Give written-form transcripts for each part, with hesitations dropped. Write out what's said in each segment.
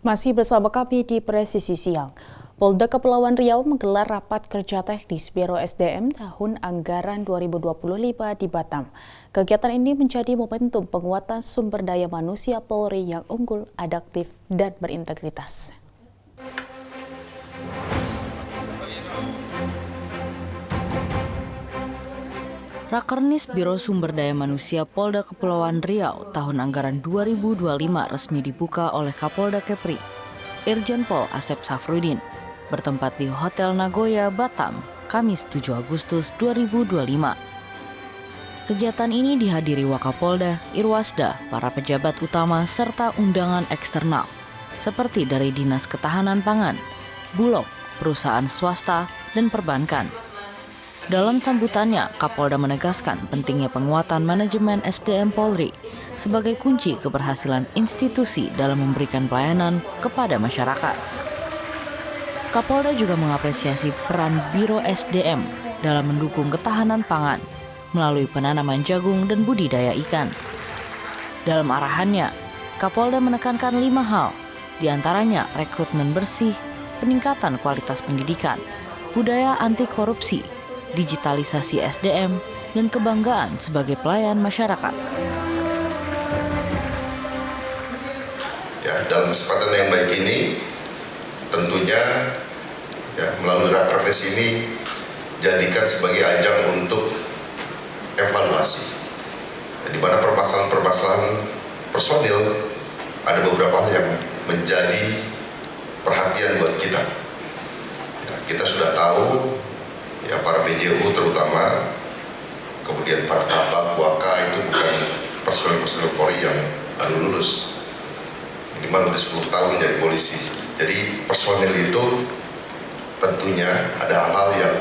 Masih bersama kami di Presisi Siang. Polda Kepulauan Riau menggelar rapat kerja teknis Biro SDM tahun anggaran 2025 di Batam. Kegiatan ini menjadi momentum penguatan sumber daya manusia Polri yang unggul, adaptif, dan berintegritas. Rakernis Biro Sumber Daya Manusia Polda Kepulauan Riau tahun anggaran 2025 resmi dibuka oleh Kapolda Kepri, Irjen Pol Asep Safrudin, bertempat di Hotel Nagoya, Batam, Kamis 7 Agustus 2025. Kegiatan ini dihadiri Wakapolda, Irwasda, para pejabat utama, serta undangan eksternal, seperti dari Dinas Ketahanan Pangan, Bulog, perusahaan swasta, dan perbankan. Dalam sambutannya, Kapolda menegaskan pentingnya penguatan manajemen SDM Polri sebagai kunci keberhasilan institusi dalam memberikan pelayanan kepada masyarakat. Kapolda juga mengapresiasi peran Biro SDM dalam mendukung ketahanan pangan melalui penanaman jagung dan budidaya ikan. Dalam arahannya, Kapolda menekankan 5 hal, diantaranya rekrutmen bersih, peningkatan kualitas pendidikan, budaya anti korupsi, digitalisasi SDM, dan kebanggaan sebagai pelayan masyarakat. Ya, dalam kesempatan yang baik ini, tentunya melalui rakernas ini jadikan sebagai ajang untuk evaluasi. Di mana permasalahan-permasalahan personil ada beberapa hal yang menjadi perhatian buat kita. Ya, kita sudah tahu. Ya, para PJU terutama, kemudian para kabak, waka itu bukan personil Polri yang baru lulus, minimal udah 10 tahun jadi polisi. Jadi personil itu tentunya ada hal-hal yang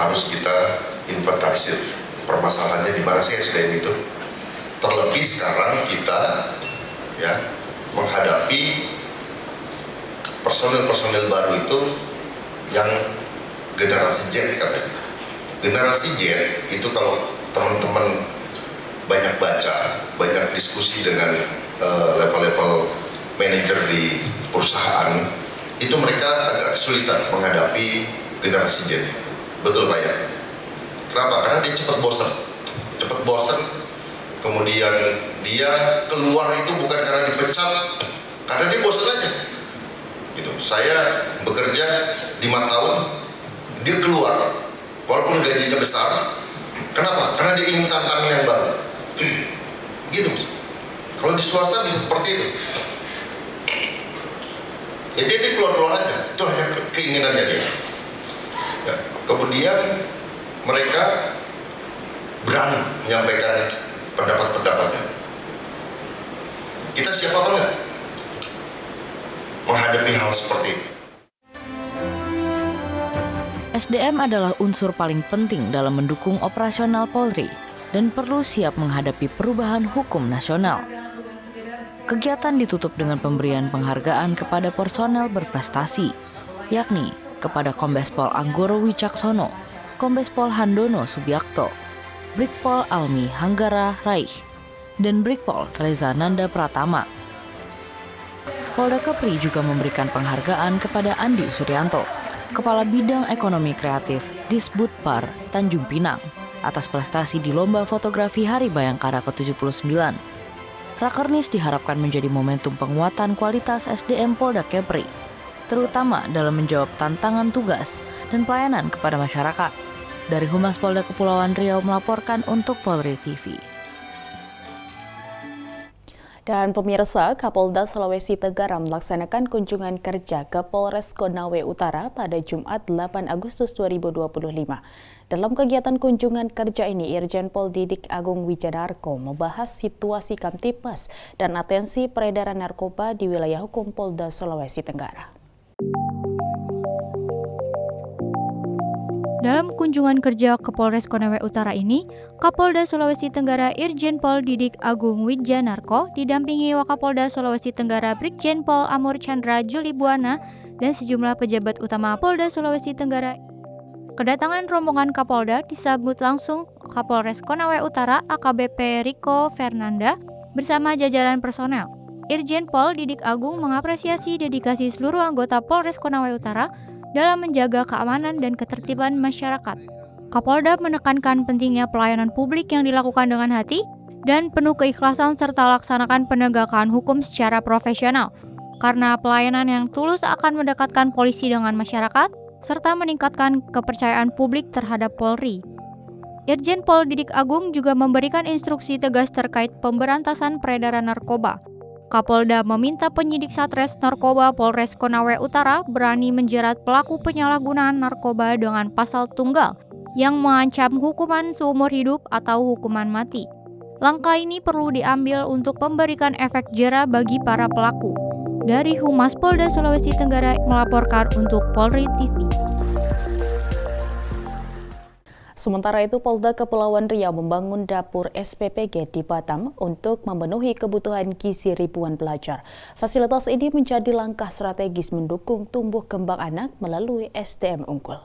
harus kita inventarisir. Permasalahannya di mana sih SDM itu? Terlebih sekarang kita menghadapi personil baru itu yang generasi Z katanya. Generasi Z itu kalau teman-teman banyak baca, banyak diskusi dengan level-level manajer di perusahaan, itu mereka agak kesulitan menghadapi generasi Z. Betul Pak ya? Kenapa? Karena dia cepat bosan. Kemudian dia keluar itu bukan karena dipecat, karena dia bosan aja. Gitu. Saya bekerja 5 tahun, dia keluar, walaupun gajinya besar. Kenapa? Karena dia ingin tantangan yang baru. Gitu. Kalau di swasta bisa seperti itu. Jadi dia keluar aja. Itu hanya keinginannya dia. Ya. Kemudian mereka berani menyampaikan pendapat-pendapatnya. Kita siap apa enggak menghadapi hal seperti itu? SDM adalah unsur paling penting dalam mendukung operasional Polri dan perlu siap menghadapi perubahan hukum nasional. Kegiatan ditutup dengan pemberian penghargaan kepada personel berprestasi, yakni kepada Kombes Pol Anggoro Wicaksono, Kombes Pol Handono Subiakto, Brigpol Almi Hanggara Raih, dan Brigpol Reza Nanda Pratama. Polda Kepri juga memberikan penghargaan kepada Andi Suryanto, Kepala Bidang Ekonomi Kreatif Disbudpar Tanjung Pinang, atas prestasi di Lomba Fotografi Hari Bayangkara ke-79. Rakernis diharapkan menjadi momentum penguatan kualitas SDM Polda Kepri, terutama dalam menjawab tantangan tugas dan pelayanan kepada masyarakat. Dari Humas Polda Kepulauan Riau melaporkan untuk Polri TV. Dan pemirsa, Kapolda Sulawesi Tenggara melaksanakan kunjungan kerja ke Polres Konawe Utara pada Jumat 8 Agustus 2025. Dalam kegiatan kunjungan kerja ini, Irjen Pol Didik Agung Wijanarko membahas situasi Kamtibmas dan atensi peredaran narkoba di wilayah hukum Polda Sulawesi Tenggara. Dalam kunjungan kerja ke Polres Konawe Utara ini, Kapolda Sulawesi Tenggara Irjen Pol Didik Agung Wijanarko didampingi Wakapolda Sulawesi Tenggara Brigjen Pol Amur Chandra Julibuana dan sejumlah pejabat utama Polda Sulawesi Tenggara. Kedatangan rombongan Kapolda disambut langsung Kapolres Konawe Utara AKBP Riko Fernanda bersama jajaran personel. Irjen Pol Didik Agung mengapresiasi dedikasi seluruh anggota Polres Konawe Utara dalam menjaga keamanan dan ketertiban masyarakat. Kapolda menekankan pentingnya pelayanan publik yang dilakukan dengan hati dan penuh keikhlasan serta laksanakan penegakan hukum secara profesional. Karena pelayanan yang tulus akan mendekatkan polisi dengan masyarakat serta meningkatkan kepercayaan publik terhadap Polri. Irjen Pol Didik Agung juga memberikan instruksi tegas terkait pemberantasan peredaran narkoba. Kapolda meminta penyidik Satres Narkoba Polres Konawe Utara berani menjerat pelaku penyalahgunaan narkoba dengan pasal tunggal yang mengancam hukuman seumur hidup atau hukuman mati. Langkah ini perlu diambil untuk memberikan efek jera bagi para pelaku. Dari Humas Polda Sulawesi Tenggara melaporkan untuk Polri TV. Sementara itu, Polda Kepulauan Riau membangun dapur SPPG di Batam untuk memenuhi kebutuhan gizi ribuan pelajar. Fasilitas ini menjadi langkah strategis mendukung tumbuh kembang anak melalui SDM unggul.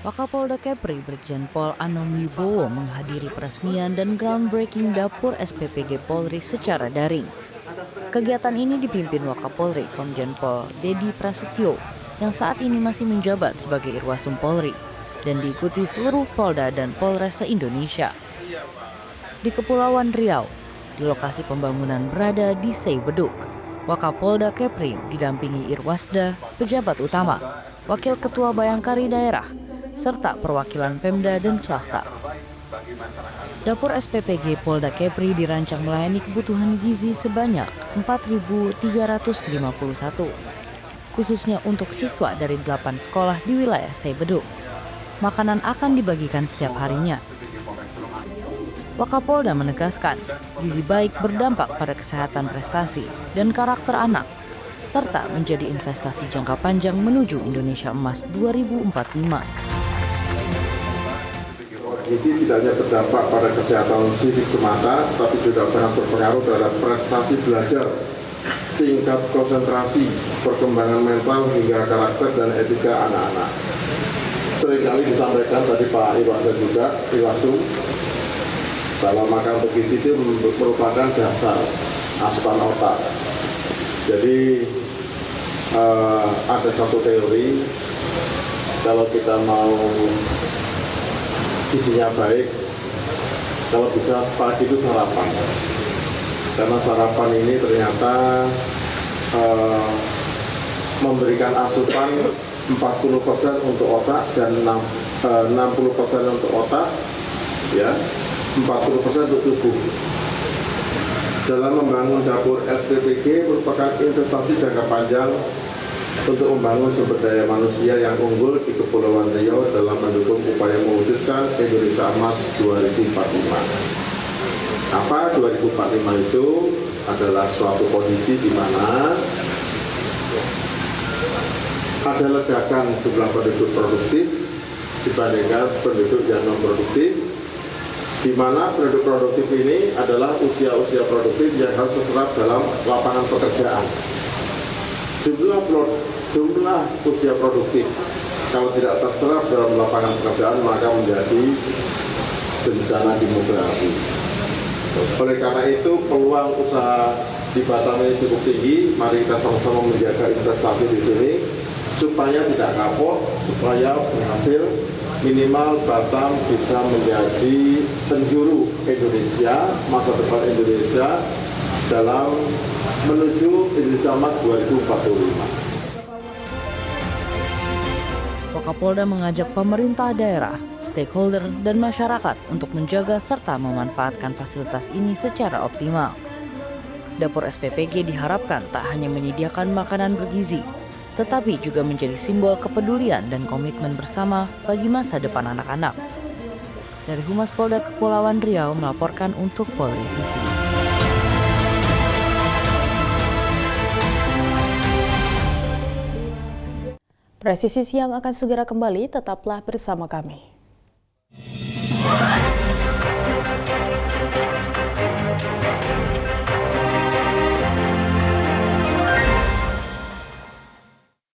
Wakapolda Kepri Brigjen Pol Anom Wibowo menghadiri peresmian dan groundbreaking dapur SPPG Polri secara daring. Kegiatan ini dipimpin Wakapolri Komjen Pol Dedi Prasetyo yang saat ini masih menjabat sebagai Irwasum Polri dan diikuti seluruh Polda dan Polres se-Indonesia. Di Kepulauan Riau, di lokasi pembangunan berada di Seibeduk, Wakapolda Kepri didampingi Irwasda, pejabat utama, Wakil Ketua Bayangkari Daerah, serta perwakilan Pemda dan swasta. Dapur SPPG Polda Kepri dirancang melayani kebutuhan gizi sebanyak 4.351, khususnya untuk siswa dari 8 sekolah di wilayah Seibeduk. Makanan akan dibagikan setiap harinya. Wakapolda menegaskan, gizi baik berdampak pada kesehatan prestasi dan karakter anak, serta menjadi investasi jangka panjang menuju Indonesia Emas 2045. Gizi tidak hanya berdampak pada kesehatan fisik semata, tapi juga sangat berpengaruh terhadap prestasi belajar, tingkat konsentrasi, perkembangan mental hingga karakter dan etika anak-anak. Seringkali disampaikan tadi Pak Irwasum juga, Irwasum, bahwa makan bergizi itu merupakan dasar asupan otak. Jadi ada satu teori, kalau kita mau gizinya baik, kalau bisa pagi itu sarapan, karena sarapan ini ternyata memberikan asupan 40% untuk otak dan 60% untuk otak, ya, 40% untuk tubuh. Dalam membangun dapur SPPG merupakan investasi jangka panjang untuk membangun sumber daya manusia yang unggul di Kepulauan Riau dalam mendukung upaya mewujudkan Indonesia Emas 2045. Apa 2045 itu? Adalah suatu kondisi di mana ada ledakan jumlah penduduk produktif dibandingkan penduduk yang non produktif, di mana penduduk produktif ini adalah usia-usia produktif yang harus terserap dalam lapangan pekerjaan. Jumlah usia produktif kalau tidak terserap dalam lapangan pekerjaan maka menjadi bencana demografi. Oleh karena itu peluang usaha di Batam ini cukup tinggi. Mari kita sama-sama menjaga investasi di sini supaya tidak kapok, supaya berhasil, minimal Batam bisa menjadi penjuru Indonesia, masa depan Indonesia dalam menuju Indonesia Emas 2045. Wakapolda mengajak pemerintah daerah, stakeholder, dan masyarakat untuk menjaga serta memanfaatkan fasilitas ini secara optimal. Dapur SPPG diharapkan tak hanya menyediakan makanan bergizi, tetapi juga menjadi simbol kepedulian dan komitmen bersama bagi masa depan anak-anak. Dari Humas Polda Kepulauan Riau melaporkan untuk Polri TV. Presisi Siang akan segera kembali, tetaplah bersama kami.